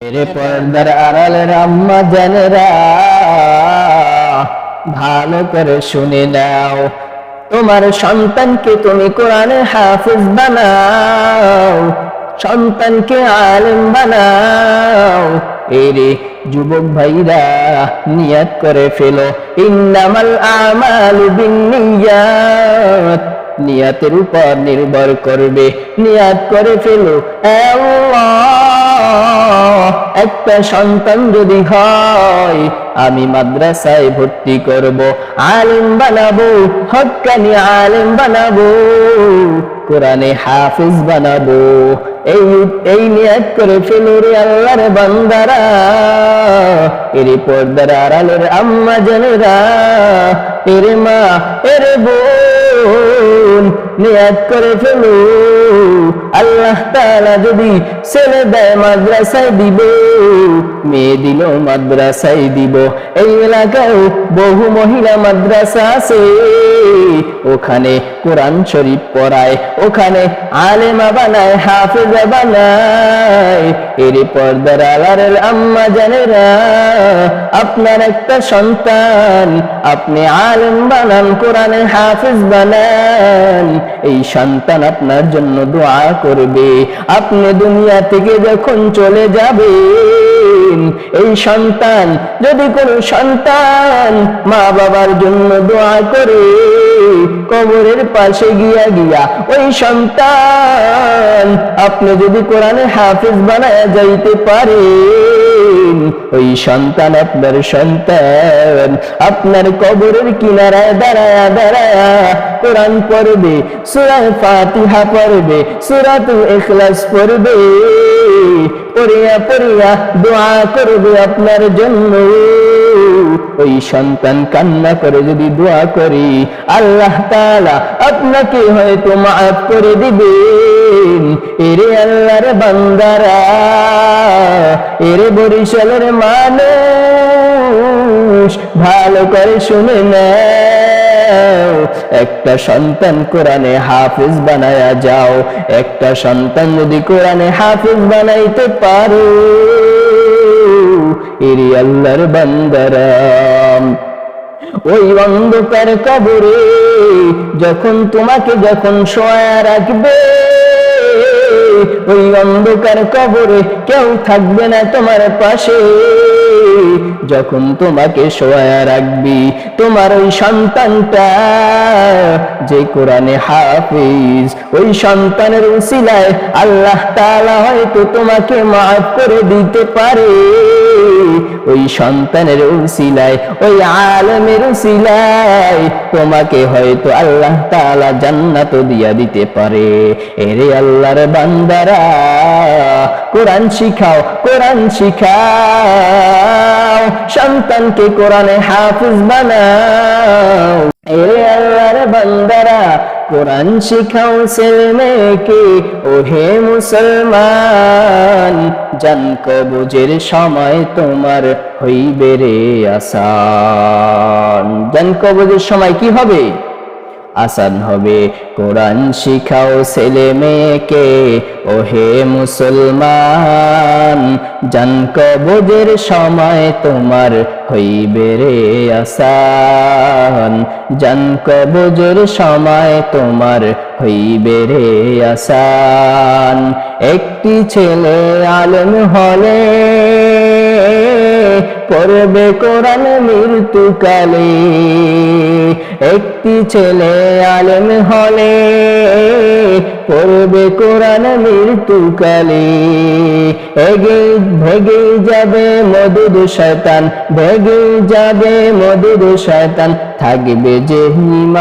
मेरे पर्दार आড়ালের আম্মা জানেরা ভালো করে শুনে নাও, তোমার সন্তানকে তুমি কোরআনের হাফেজ বানাও, সন্তানকে আলেম বানাও। এরে যুবক ভাইরা, নিয়ত করে ফেলো, ইন্নামাল আমালু বিন্নিয়াত, নিয়তের উপর নির্ভর করবে। নিয়ত করে ফেলো, একটা সন্তান যদি হয় আমি মাদ্রাসায় ভর্তি করব, আলেম বানাবো, হক্কানি আলেম বানাবো, কোরআনে হাফেজ বানাবো। এই নিয়ত করে ফেলো রে আল্লাহর বান্দারা, এরে পর্দার আড়ালের আম্মা জানেরা, এরে মা, এরে বোন, নিয়ত করে ফেলো, আল্লাহ তাআলা যদি ছেলে দেয় মাদ্রাসায় দিব, মেয়ে দিল মাদ্রাসায় দিব। এই এলাকায় বহু মহিলা মাদ্রাসা আছে, ওখানে কোরআন শরীফ পড়ায়, ওখানে আলেমা বানায়, হাফেজা বানায়। এরে পর্দার আড়ালের আম্মা জানেরা, আপনার একটা সন্তান আপনি আলেম বানান, কোরআনের হাফেজ বানান, এই সন্তান আপনার জন্য দোয়া করবে। আপনি দুনিয়া থেকে যখন চলে যাবেন, এই সন্তান, যদি কোনো সন্তান মা বাবার জন্য দোয়া করে, কবরের পাশে গিয়া ওই সন্তান আপনি যদি কোরআনে হাফেজ বানায়া যাইতে পারেন, ওই সন্তান আপনার সন্তান আপনার কবরের কিনারায় দাঁড়ায়া দাঁড়ায়া কোরআন পড়বে, সূরা ফাতিহা পড়বে, সূরাতুল ইখলাস পড়বে, পড়িয়া পড়িয়া দোয়া করবে আপনার জন্য। ওই সন্তান কান্না করে যদি দোয়া করি, আল্লাহ তাআলা আপনাকে হয়তো মাফ করে দিবেন। এরে আল্লাহর বান্দারা, এরে বরিশালের মানুষ, ভালো করে শুনে নাও, একটা সন্তান কোরআনে হাফেজ বানায়া যাও। একটা সন্তান যদি কোরআনে হাফেজ বানাইতে পারো, এরে আল্লাহর বান্দারা, ওই অন্ধকার কবরে যখন তোমাকে শোয়া রাখবে, ওই অন্ধকার কবরে কেউ থাকবে না তোমার পাশে। যখন তোমাকে শোয়া রাখবি, তোমার ওই সন্তানটা যে কোরআনে হাফেজ, ওই সন্তানের উসিলায় আল্লাহ তাআলা হয়তো তোমাকে মাফ করে দিতে পারে। ওই সন্তানের উসিলায়, ওই আলেমের উসিলায় তোমাকে হয়তো আল্লাহ তাআলা জান্নাত দিয়া দিতে পারে। এরে আল্লাহর বান্দারা, কোরআন শিখাও, কোরআন শিখাও, সন্তানকে কোরআনে হাফেজ বানাও। এরে আল্লাহর বান্দারা, কোরআন শিখাও ছেলে মেয়েকে, ওহে মুসলমান, জান কবজের সময় তোমার হইবে রে আসান। জান কবজের সময় কি হবে? আসান হবে। কোরআন শিখাও ছেলে মেয়েকে, ওহে মুসলমান, জান কবজের সময় তোমার হইবে রে আসান, জান কবজের সময় তোমার হইবে রে আসান। একটি ছেলে আলেম হলে পড়বে কোরআন মৃত্যুকালে, একটি ছেলে আলেম হলে পড়বে কোরআন মৃত্যুকালে। ভেগে যাবে মদুদ শয়তান, ভেগে যাবে মদুদ শয়তান, থাকবে যে ঈমান।